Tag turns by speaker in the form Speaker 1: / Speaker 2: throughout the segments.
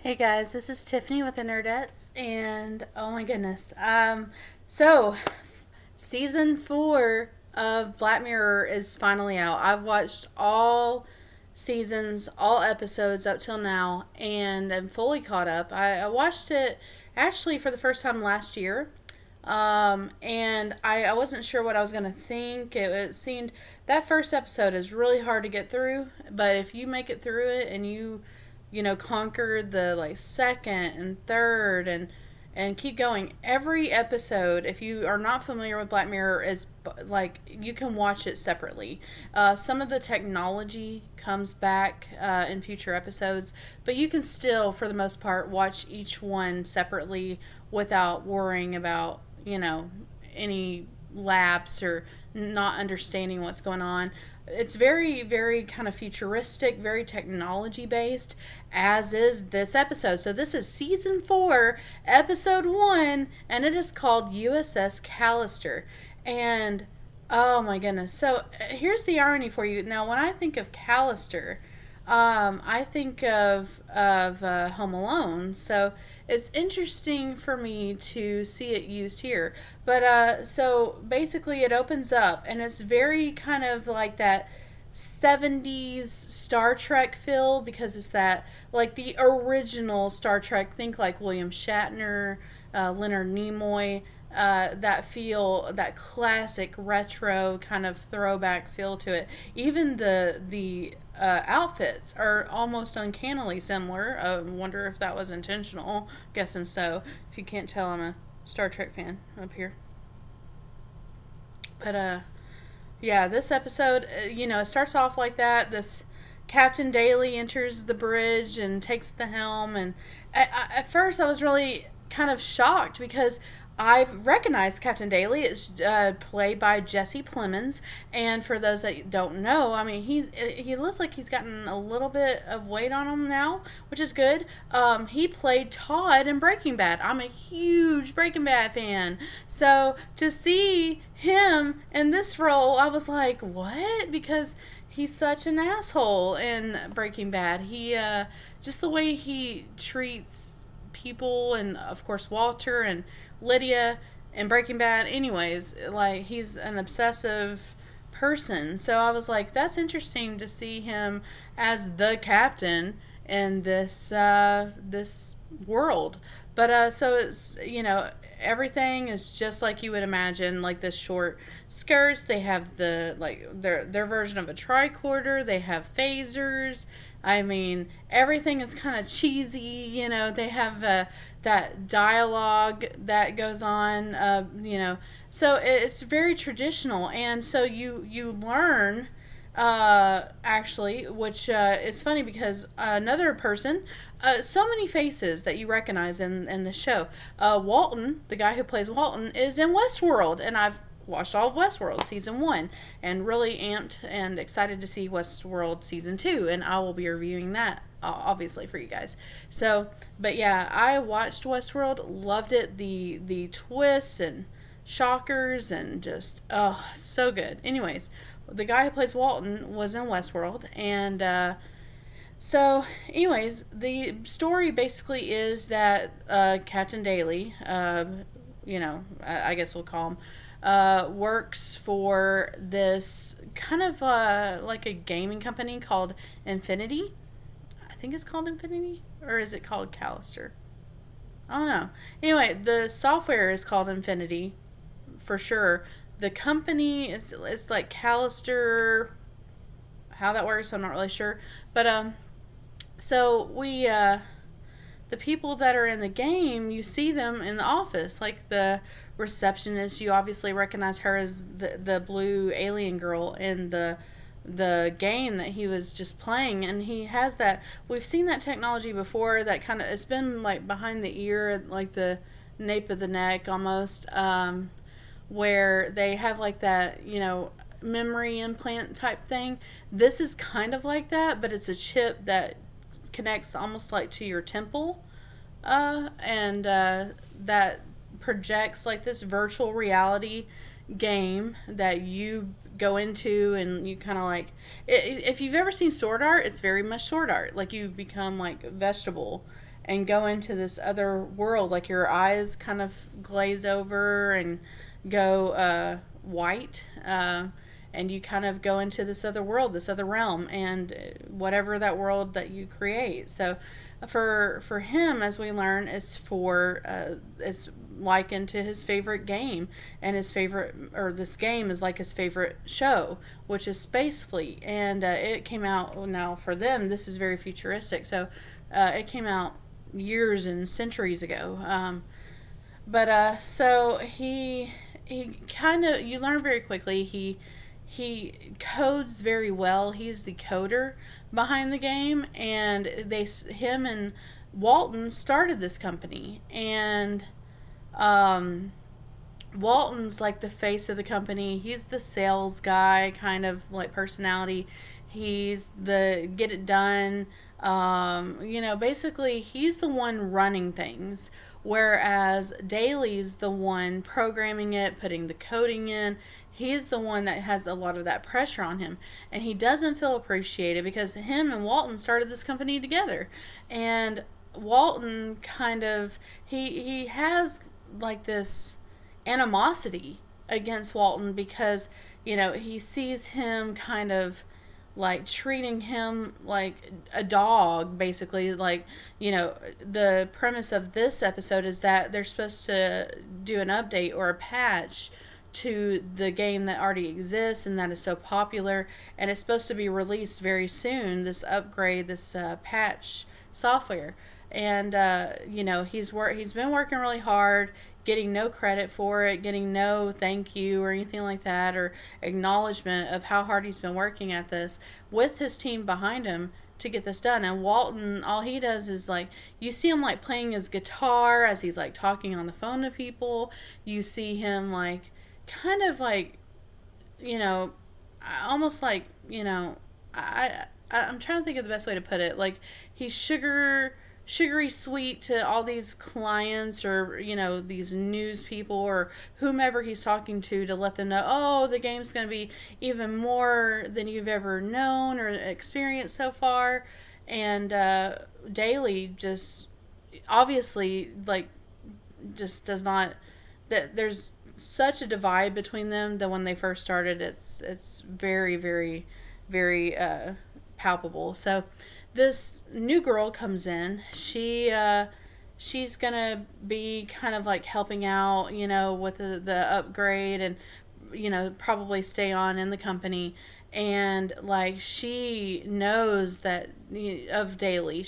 Speaker 1: Hey guys, this is Tiffany with the Nerdettes, and oh my goodness. So season 4 of Black Mirror is finally out. I've watched all seasons, all episodes up till now, and I'm fully caught up. I watched it actually for the first time last year. And I wasn't sure what I was going to think. It seemed that first episode is really hard to get through, but if you make it through it and you conquered the like second and third and keep going. Every episode, if you are not familiar with Black Mirror, is like you can watch it separately. Some of the technology comes back in future episodes, but you can still, for the most part, watch each one separately without worrying about any lapse or not understanding what's going on. It's very, very kind of futuristic, very technology based, as is this episode. So, this is season 4, episode 1, and it is called USS Callister. And oh my goodness. So, here's the irony for you. Now, when I think of Callister, I think of Home Alone, so it's interesting for me to see it used here. But so basically, it opens up, and it's very kind of like that 70s Star Trek feel because it's that like the original Star Trek. Think like William Shatner, Leonard Nimoy. That feel, that classic retro kind of throwback feel to it. Even the outfits are almost uncannily similar. I wonder if that was intentional. Guessing so. If you can't tell, I'm a Star Trek fan up here. But yeah, this episode, it starts off like that. This Captain Daly enters the bridge and takes the helm, and at first I was really kind of shocked because I've recognized Captain Daly. It's played by Jesse Plemons, and for those that don't know, I mean he looks like he's gotten a little bit of weight on him now, which is good. He played Todd in Breaking Bad. I'm a huge Breaking Bad fan, so to see him in this role, I was like, what? Because he's such an asshole in Breaking Bad. He just the way he treats people, and of course Walter and Lydia in Breaking Bad. Anyways, like he's an obsessive person. So I was like, that's interesting to see him as the captain in this world. But so it's everything is just like you would imagine, like the short skirts. They have the like their version of a tricorder. They have phasers. I mean, everything is kind of cheesy. They have that dialogue that goes on. So it's very traditional, and so you learn. Actually, which it's funny because another person, so many faces that you recognize in the show. Walton, the guy who plays Walton, is in Westworld, and I've watched all of Westworld season 1 and really amped and excited to see Westworld season 2, and I will be reviewing that obviously for you guys. So, but yeah, I watched Westworld, loved it, the twists and shockers, and just so good. Anyways, the guy who plays Walton was in Westworld, and so anyways, the story basically is that Captain Daly, I guess we'll call him, works for this kind of like a gaming company called Infinity. I think it's called Infinity, or is it called Callister? I don't know. Anyway, the software is called Infinity for sure. The company is it's like Callister. How that works, I'm not really sure. But so we the people that are in the game, you see them in the office, like the receptionist. You obviously recognize her as the blue alien girl in the game that he was just playing, and he has that. We've seen that technology before. That kind of, it's been like behind the ear, like the nape of the neck almost, where they have like that, memory implant type thing. This is kind of like that, but it's a chip that connects almost like to your temple, and that projects like this virtual reality game that you go into, and you kind of like, if you've ever seen Sword Art, it's very much Sword Art. Like you become like a vegetable, and go into this other world. Like your eyes kind of glaze over and go white. And you kind of go into this other world, this other realm, and whatever that world that you create. So, for him, as we learn, it's likened to his favorite game, and his favorite, or this game is like his favorite show, which is Space Fleet, and it came out now for them. This is very futuristic, so it came out years and centuries ago. But so he kind of, you learn very quickly, he codes very well. He's the coder behind the game, and him and Walton started this company, and Walton's like the face of the company. He's the sales guy kind of like personality. He's the get it done. Basically he's the one running things, whereas Daly's the one programming it, putting the coding in. He's the one that has a lot of that pressure on him, and he doesn't feel appreciated because him and Walton started this company together. And Walton kind of, he has like this animosity against Walton because he sees him kind of like treating him like a dog, basically. Like, the premise of this episode is that they're supposed to do an update or a patch to the game that already exists and that is so popular, and it's supposed to be released very soon, this upgrade, this patch software. And he's been working really hard, getting no credit for it, getting no thank you or anything like that, or acknowledgement of how hard he's been working at this with his team behind him to get this done. And Walton, all he does is, like, you see him like playing his guitar as he's like talking on the phone to people. You see him like kind of like, almost like, I'm trying to think of the best way to put it. Like, he's sugary sweet to all these clients, or these news people, or whomever he's talking to let them know, oh, the game's going to be even more than you've ever known or experienced so far. And Daly just obviously like just does not, that there's such a divide between them that when they first started, it's very, very, very palpable. So this new girl comes in. She's gonna be kind of like helping out, with the upgrade, and probably stay on in the company. And like, she knows that of Daly.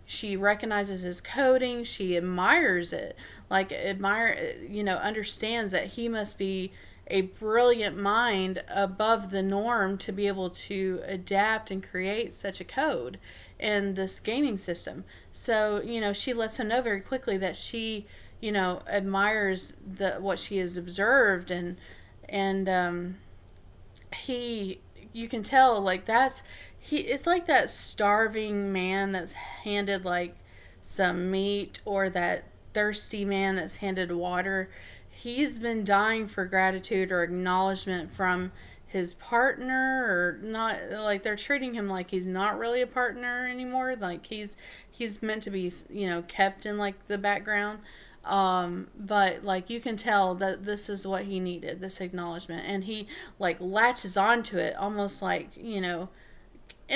Speaker 1: She recognizes his coding. She admires it. Like, understands that he must be a brilliant mind above the norm to be able to adapt and create such a code in this gaming system. So, she lets him know very quickly that she, admires what she has observed, and you can tell, like, it's like that starving man that's handed like some meat, or that thirsty man that's handed water. He's been dying for gratitude or acknowledgement from his partner, or not, like, they're treating him like he's not really a partner anymore. Like, he's meant to be, kept in like the background. But like, you can tell that this is what he needed, this acknowledgement, and he like latches onto it almost like, in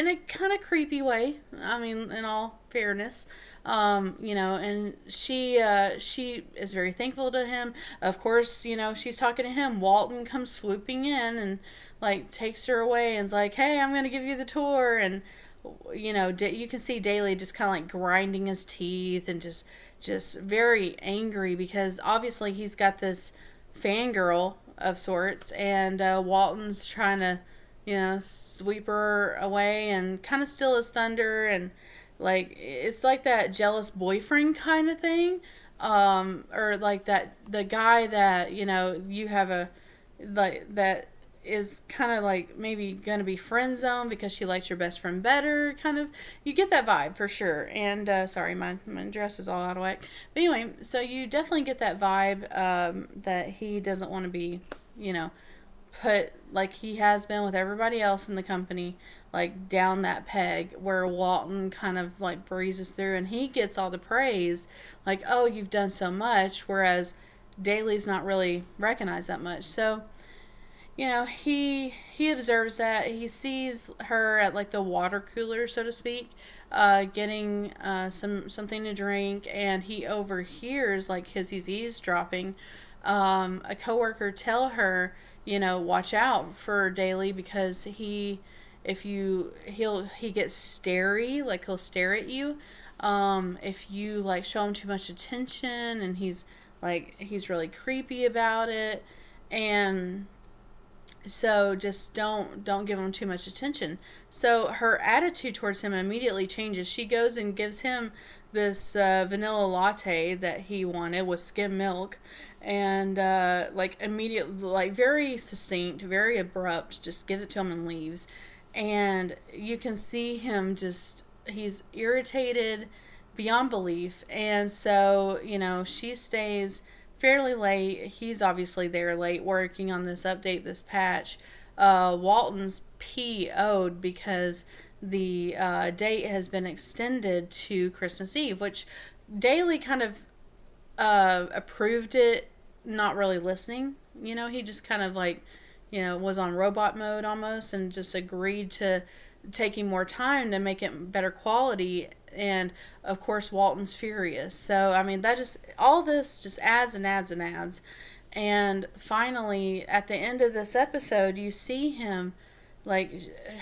Speaker 1: a kind of creepy way. I mean, in all fairness, and she is very thankful to him. Of course, she's talking to him. Walton comes swooping in and like takes her away and is like, "Hey, I'm gonna give you the tour." And you can see Daly just kind of like grinding his teeth and just very angry, because obviously he's got this fangirl of sorts, and Walton's trying to sweep her away and kind of steal his thunder. And like, it's like that jealous boyfriend kind of thing, or like that the guy that you have a, like, that is kind of like maybe gonna be friend zone because she likes your best friend better, kind of. You get that vibe for sure. And sorry, my dress is all out of whack, but anyway, so you definitely get that vibe, that he doesn't want to be put like he has been with everybody else in the company, like down that peg, where Walton kind of like breezes through and he gets all the praise, like, oh, you've done so much, whereas Daly's not really recognized that much. So, he observes that. He sees her at like the water cooler, so to speak, getting something to drink, and he overhears, like, because he's eavesdropping, a coworker tell her, watch out for Daly, because he gets starey, like he'll stare at you, if you like show him too much attention, and he's really creepy about it, and so just don't give him too much attention. So her attitude towards him immediately changes. She goes and gives him this vanilla latte that he wanted with skim milk, and immediately, like, very succinct, very abrupt, just gives it to him and leaves. And you can see him he's irritated beyond belief. And so, she stays fairly late. He's obviously there late working on this update, this patch. Walton's PO'd because the date has been extended to Christmas Eve, which Daly kind of approved it, not really listening. He just kind of was on robot mode almost, and just agreed to taking more time to make it better quality. And of course Walton's furious. So I mean, all this just adds and adds and adds. And finally, at the end of this episode, you see him, like,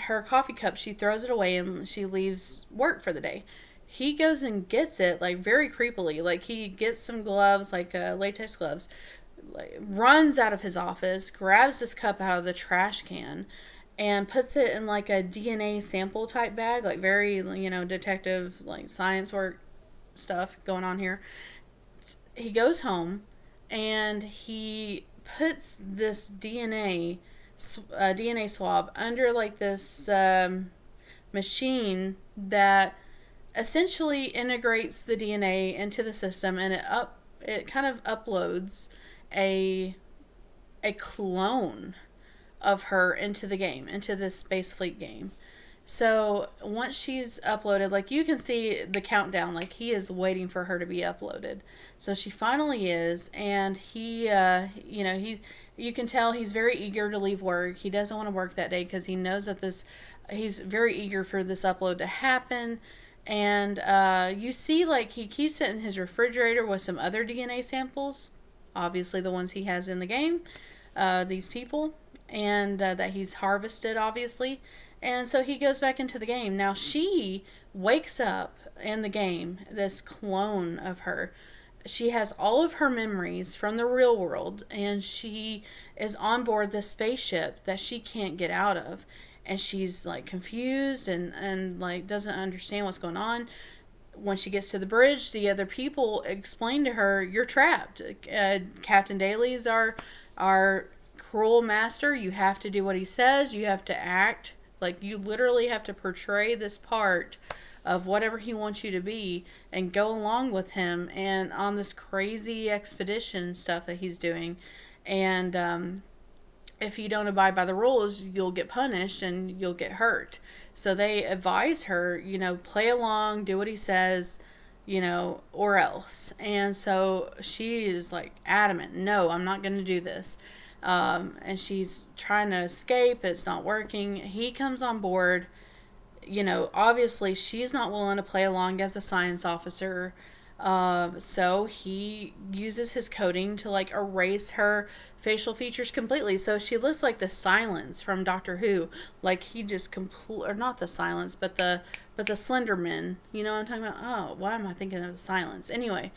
Speaker 1: her coffee cup, she throws it away and she leaves work for the day. He goes and gets it, like, very creepily. Like, he gets some gloves, like latex gloves, like, runs out of his office, grabs this cup out of the trash can, and puts it in like a DNA sample type bag, like very, detective, like science work stuff going on here. He goes home and he puts this DNA swab under like this machine that essentially integrates the DNA into the system, and it kind of uploads a clone of her into the game, into this Space Fleet game. So once she's uploaded, like, you can see the countdown, like he is waiting for her to be uploaded. So she finally is, and he you can tell he's very eager to leave work. He doesn't want to work that day because he knows that he's very eager for this upload to happen. And you see, like, he keeps it in his refrigerator with some other DNA samples, obviously the ones he has in the game, these people, and that he's harvested, obviously. And so he goes back into the game. Now she wakes up in the game, this clone of her. She has all of her memories from the real world, and she is on board this spaceship that she can't get out of. And she's like confused and like doesn't understand what's going on. When she gets to the bridge, the other people explain to her, "You're trapped. Captain Daly's our cruel master. You have to do what he says. You have to act like, you literally have to portray this part of whatever he wants you to be and go along with him and on this crazy expedition stuff that he's doing. And if you don't abide by the rules, you'll get punished and you'll get hurt." So they advise her, play along, do what he says, or else. And so she is like adamant, "No, I'm not going to do this." And she's trying to escape. It's not working. He comes on board. Obviously she's not willing to play along as a science officer. So he uses his coding to like erase her facial features completely. So she looks like the Silence from Doctor Who. Like, he just or not the Silence, but the Slenderman. You know what I'm talking about? Oh, why am I thinking of the Silence? Anyway,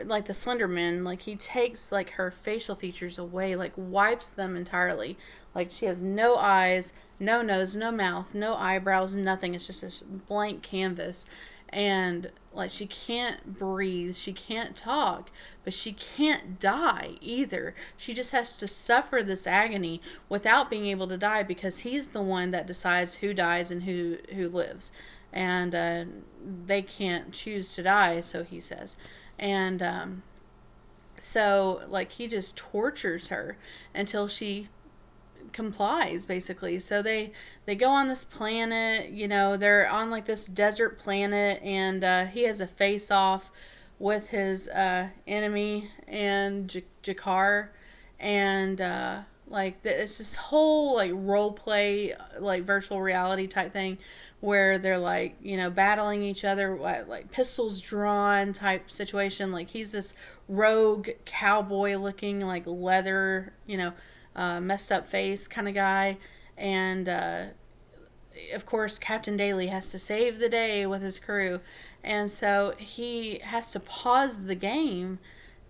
Speaker 1: like the Slenderman, like he takes like her facial features away, like wipes them entirely. Like, she has no eyes, no nose, no mouth, no eyebrows, nothing. It's just this blank canvas. And like, she can't breathe, she can't talk, but she can't die either. She just has to suffer this agony without being able to die, because he's the one that decides who dies and who lives. And they can't choose to die, so he says. And so like, he just tortures her until she complies basically. So they go on this planet. They're on like this desert planet, and he has a face off with his enemy and Jakar, and it's this whole like role play, like virtual reality type thing, where they're like battling each other, like pistols drawn type situation. Like he's this rogue cowboy looking, like leather, messed up face kind of guy, and of course Captain Daly has to save the day with his crew, and so he has to pause the game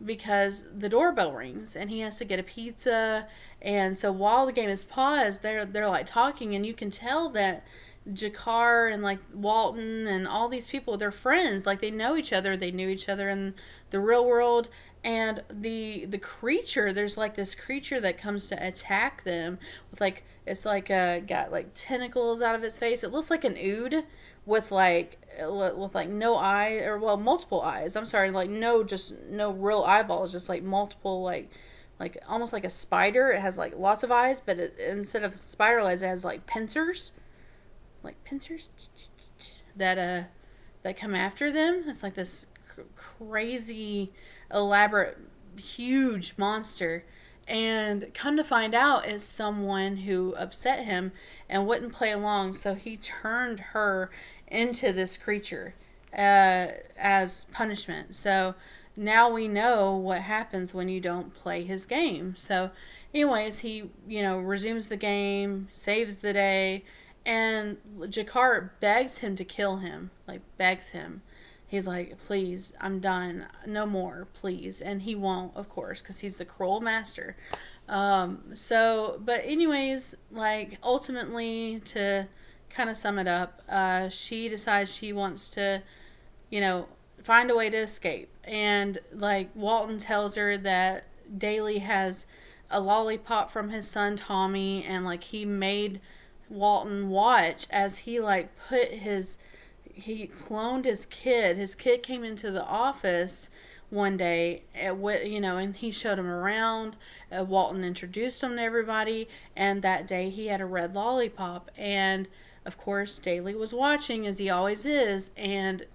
Speaker 1: because the doorbell rings and he has to get a pizza. And so while the game is paused, they're like talking, and you can tell that Jakar and like Walton and all these people, they're friends. Like they know each other. They knew each other in the real world. And the creature, there's like this creature that comes to attack them with like, it's like got like tentacles out of its face. It looks like an ood with like no eye, or well, multiple eyes. I'm sorry, like no real eyeballs, just like multiple, like almost like a spider. It has like lots of eyes, but instead of spider eyes, it has like pincers that come after them. It's like this crazy, elaborate, huge monster. And come to find out, it's someone who upset him and wouldn't play along, so he turned her into this creature as punishment. So now we know what happens when you don't play his game. So anyways, he resumes the game, saves the day, and Jakar begs him to kill him. Like begs him. He's like, please, I'm done. No more, please. And he won't, of course, because he's the cruel master. But anyways, like, ultimately, to kind of sum it up, she decides she wants to, find a way to escape. And, like, Walton tells her that Daly has a lollipop from his son, Tommy, and, like, he made Walton watch as he, like, he cloned his kid. His kid came into the office one day, and he showed him around. Walton introduced him to everybody, and that day he had a red lollipop. And, of course, Daly was watching, as he always is, and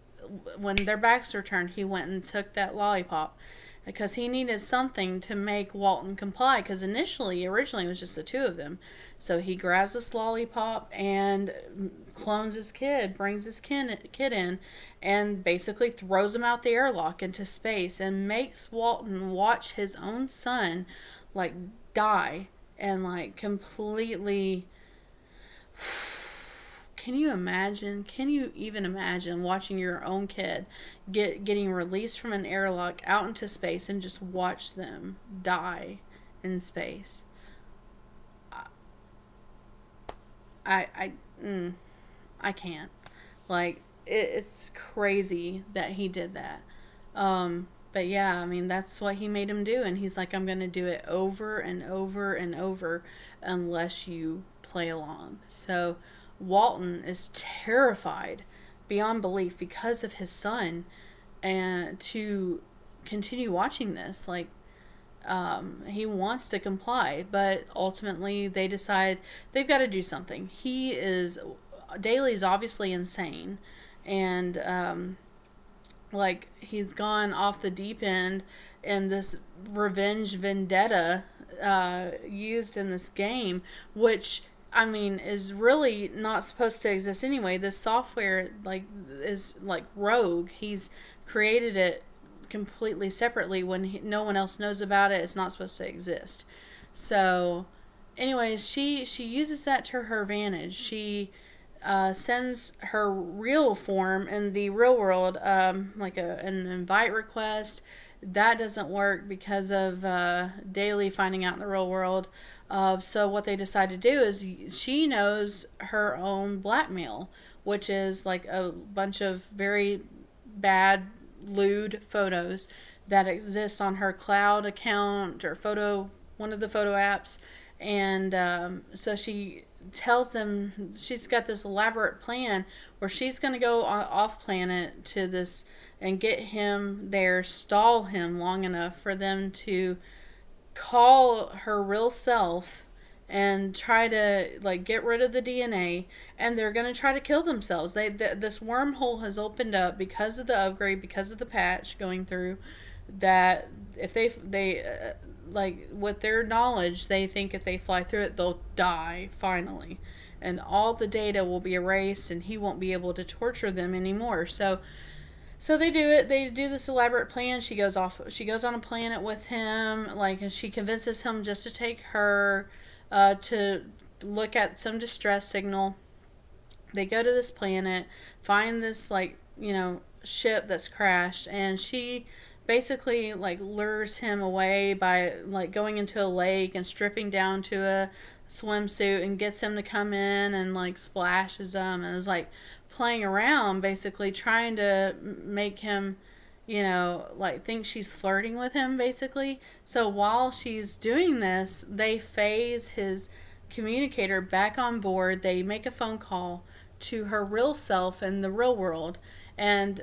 Speaker 1: when their backs were turned, he went and took that lollipop because he needed something to make Walton comply, because originally it was just the two of them. So he grabs this lollipop and clones his kid, brings his kid in, and basically throws him out the airlock into space and makes Walton watch his own son like die and like completely. Can you imagine? Can you even imagine watching your own kid getting released from an airlock out into space and just watch them die in space? I can't. Like, it's crazy that he did that. But yeah, I mean, that's what he made him do. And he's like, I'm going to do it over and over and over unless you play along. So Walton is terrified beyond belief because of his son, and to continue watching this. Like, he wants to comply, but ultimately they decide they've got to do something. Daly's obviously insane, and like, he's gone off the deep end, and this revenge vendetta used in this game, which, I mean, is really not supposed to exist anyway. This software is rogue. He's created it completely separately when no one else knows about it. It's not supposed to exist. So anyways, she uses that to her advantage. She sends her real form in the real world, like an invite request. That doesn't work because of Daly finding out in the real world. So what they decide to do is she knows her own blackmail, which is like a bunch of very bad, lewd photos that exist on her cloud account or one of the photo apps. And so she tells them she's got this elaborate plan where she's going to go off planet to this and get him there, stall him long enough for them to call her real self and try to like get rid of the DNA, and they're going to try to kill themselves. This wormhole has opened up because of the upgrade, because of the patch going through, that if they like with their knowledge, they think if they fly through it, they'll die finally, and all the data will be erased, and he won't be able to torture them anymore. So they do it. They do this elaborate plan. She goes off. She goes on a planet with him. Like, and she convinces him just to take her to look at some distress signal. They go to this planet, find this like ship that's crashed, and she basically like lures him away by like going into a lake and stripping down to a swimsuit and gets him to come in and like splashes him and is like playing around, basically trying to make him like think she's flirting with him basically. So while she's doing this, they phase his communicator back on board. They make a phone call to her real self in the real world, and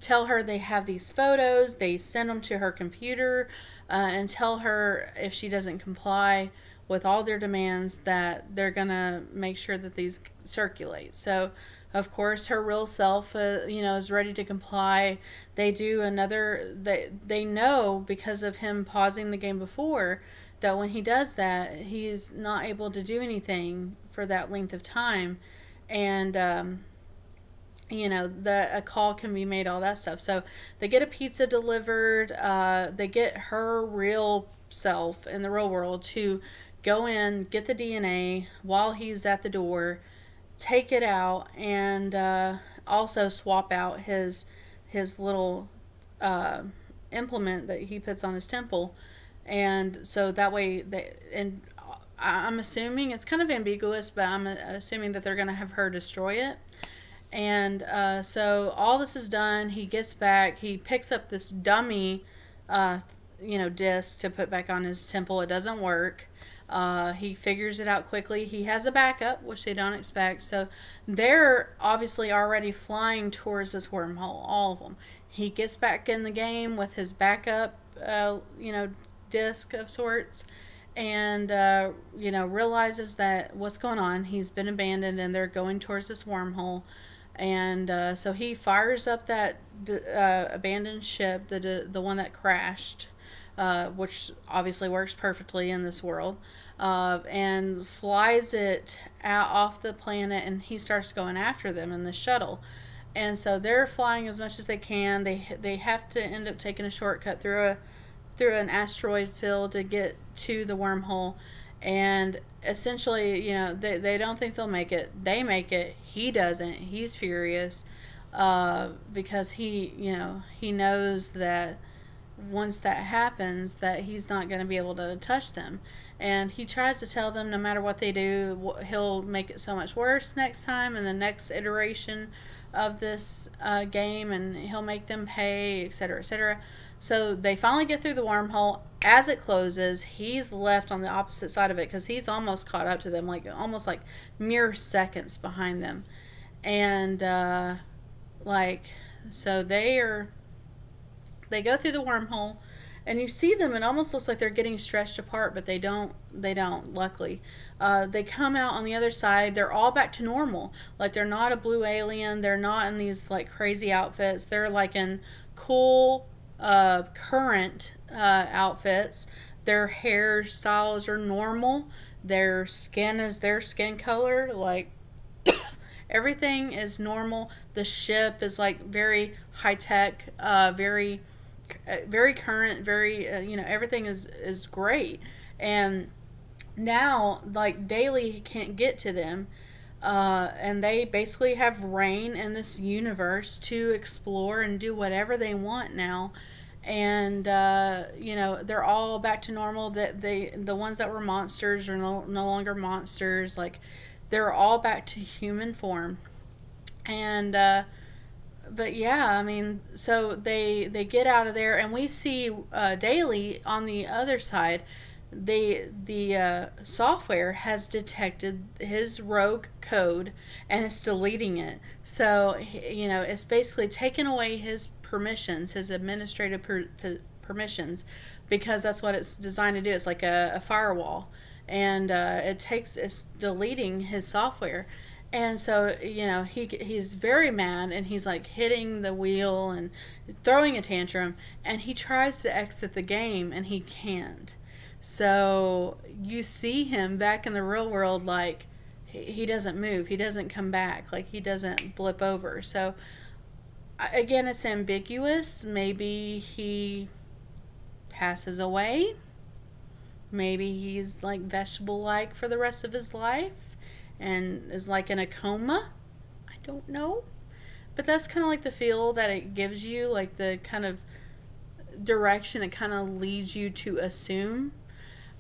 Speaker 1: tell her they have these photos. They send them to her computer, and tell her if she doesn't comply with all their demands that they're gonna make sure that these circulate. So of course her real self is ready to comply. They do another, they know because of him pausing the game before, that when he does that, he's not able to do anything for that length of time, and a call can be made, all that stuff. So they get a pizza delivered. They get her real self in the real world to go in, get the DNA while he's at the door, take it out, and also swap out his little implement that he puts on his temple. And so that way, and I'm assuming, it's kind of ambiguous, but I'm assuming that they're going to have her destroy it. And so all this is done. He gets back. He picks up this dummy, disc to put back on his temple. It doesn't work. He figures it out quickly. He has a backup, which they don't expect. So they're obviously already flying towards this wormhole, all of them. He gets back in the game with his backup, disc of sorts, and realizes that what's going on. He's been abandoned, and they're going towards this wormhole. And so he fires up that abandoned ship, the one that crashed, which obviously works perfectly in this world, and flies it out off the planet, and he starts going after them in the shuttle. And so they're flying as much as they can. They have to end up taking a shortcut through an asteroid field to get to the wormhole. And essentially, they don't think they'll make it. They make it. He doesn't. He's furious because he knows that once that happens, that he's not going to be able to touch them. And he tries to tell them no matter what they do, he'll make it so much worse next time in the next iteration of this game, and he'll make them pay, etc., etc. So they finally get through the wormhole. As it closes, he's left on the opposite side of it because he's almost caught up to them, almost like mere seconds behind them. And so they go through the wormhole, and you see them. It almost looks like they're getting stretched apart, but they don't. Luckily, they come out on the other side. They're all back to normal. Like, they're not a blue alien. They're not in these like crazy outfits. They're like in cool current outfits. Their hairstyles are normal. Their skin is their skin color. Like, everything is normal. The ship is like very high tech, very current, very everything is great. And now, like, Daly can't get to them, and they basically have reign in this universe to explore and do whatever they want now. And they're all back to normal. That the ones that were monsters are no longer monsters. Like, they're all back to human form. And but yeah, I mean, so they get out of there, and we see Daly on the other side. The software has detected his rogue code and is deleting it. So it's basically taken away his permissions, his administrative permissions, because that's what it's designed to do. It's like a firewall. and it's deleting his software. And so, he's very mad, and he's like hitting the wheel and throwing a tantrum, and he tries to exit the game and he can't. So you see him back in the real world, like he doesn't move, he doesn't come back, like he doesn't blip over. So again, it's ambiguous. Maybe he passes away. Maybe he's like vegetable-like for the rest of his life and is like in a coma. I don't know. But that's kind of like the feel that it gives you, like the kind of direction it kind of leads you to assume.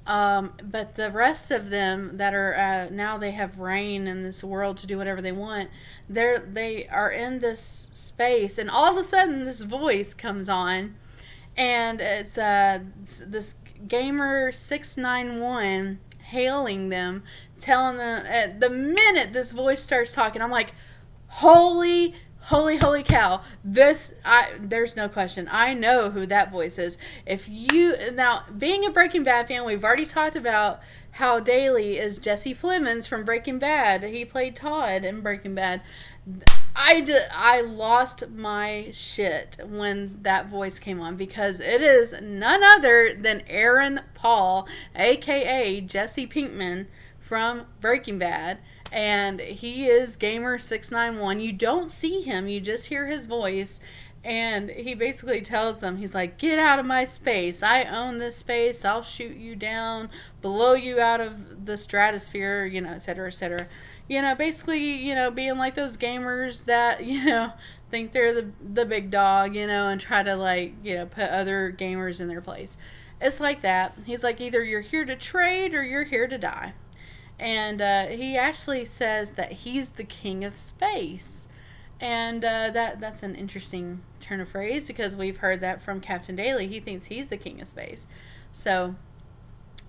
Speaker 1: But the rest of them that are now they have reign in this world to do whatever they want. They are in this space, and all of a sudden this voice comes on, and it's this gamer 691 hailing them, telling them the minute this voice starts talking, I'm like, holy cow, there's no question. I know who that voice is. Now, being a Breaking Bad fan, we've already talked about how Daly is Jesse Plemons from Breaking Bad. He played Todd in Breaking Bad. I lost my shit when that voice came on, because it is none other than Aaron Paul, aka Jesse Pinkman from Breaking Bad. And he is Gamer691. You don't see him, you just hear his voice. And he basically tells them, he's like, get out of my space. I own this space. I'll shoot you down, blow you out of the stratosphere, et cetera, et cetera. Basically, being like those gamers that, think they're the big dog, and try to, put other gamers in their place. It's like that. He's like, either you're here to trade or you're here to die. And he actually says that he's the king of space. And that's an interesting turn of phrase, because we've heard that from Captain Daly. He thinks he's the king of space. So,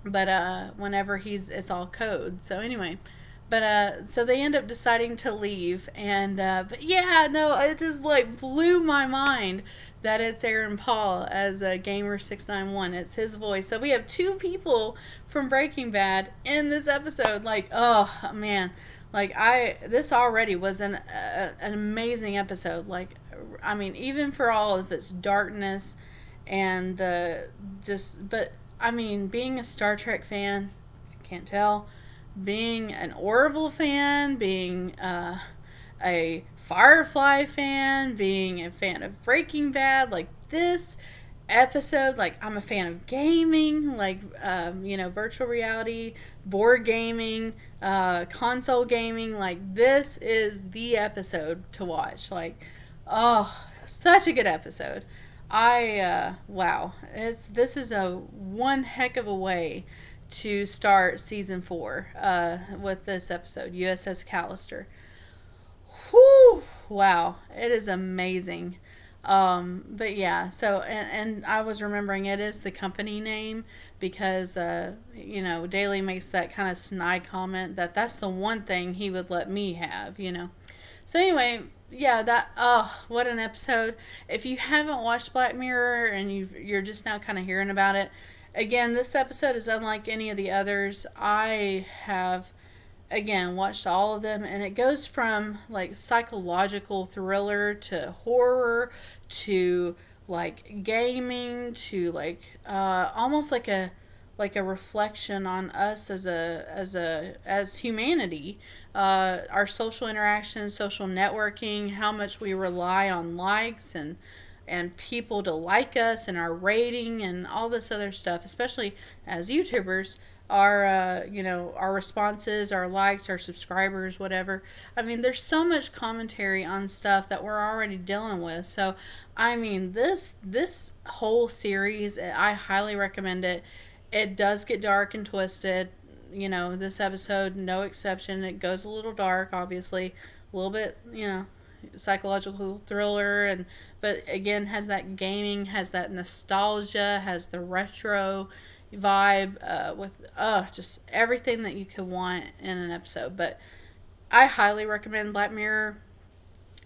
Speaker 1: but whenever it's all code. So anyway, but so they end up deciding to leave. And but yeah, no, it just like blew my mind that it's Aaron Paul as a Gamer691. It's his voice. So we have two people from Breaking Bad in this episode. Like, oh man, like this already was an amazing episode. Like, I mean, even for all of its darkness and but I mean, being a Star Trek fan, if you can't tell, being an Orville fan, being a Firefly fan, being a fan of Breaking Bad, like this episode, like I'm a fan of gaming, like virtual reality, board gaming, console gaming. Like this is the episode to watch. Like, oh, such a good episode. Wow, this is a one heck of a way to start season 4 with this episode, USS Callister. Whew, wow, it is amazing. But yeah, so, and I was remembering it is the company name because, Daly makes that kind of snide comment that's the one thing he would let me have, So anyway, yeah, what an episode. If you haven't watched Black Mirror and you're just now kind of hearing about it, again, this episode is unlike any of the others. I have, again, watched all of them, and it goes from like psychological thriller to horror to like gaming to like almost like a reflection on us as humanity, our social interactions, social networking, how much we rely on likes and people to like us, and our rating and all this other stuff, especially as YouTubers, our responses, our likes, our subscribers, whatever. I mean, there's so much commentary on stuff that we're already dealing with. So, I mean, this whole series, I highly recommend it. It does get dark and twisted. This episode, no exception. It goes a little dark, obviously, a little bit, psychological thriller, but again, has that gaming, has that nostalgia, has the retro vibe, with just everything that you could want in an episode. But I highly recommend Black Mirror.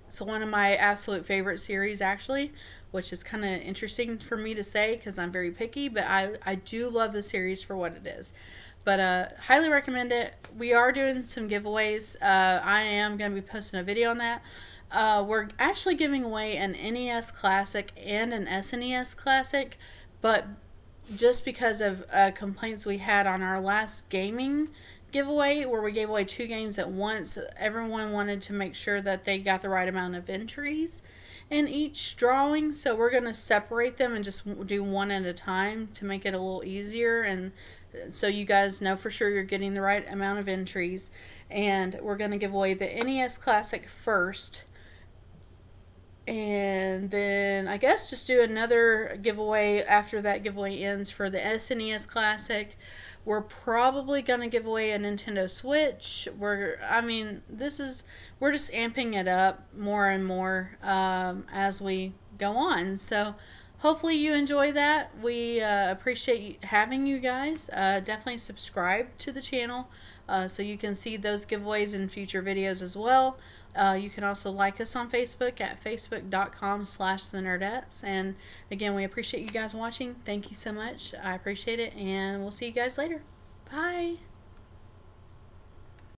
Speaker 1: It's one of my absolute favorite series, actually, which is kind of interesting for me to say because I'm very picky, but I do love the series for what it is. But highly recommend it. We are doing some giveaways. I am going to be posting a video on that. We're actually giving away an NES Classic and an SNES Classic, but just because of complaints we had on our last gaming giveaway, where we gave away 2 games at once, everyone wanted to make sure that they got the right amount of entries in each drawing. So we're going to separate them and just do one at a time to make it a little easier, and so you guys know for sure you're getting the right amount of entries. And we're going to give away the NES Classic first, and then I guess just do another giveaway after that giveaway ends for the SNES Classic. We're probably going to give away a Nintendo Switch. We're just amping it up more and more as we go on. So hopefully you enjoy that. We appreciate having you guys. Definitely subscribe to the channel so you can see those giveaways in future videos as well. You can also like us on Facebook at facebook.com/thenerdettes. And again, we appreciate you guys watching. Thank you so much. I appreciate it, and we'll see you guys later. Bye.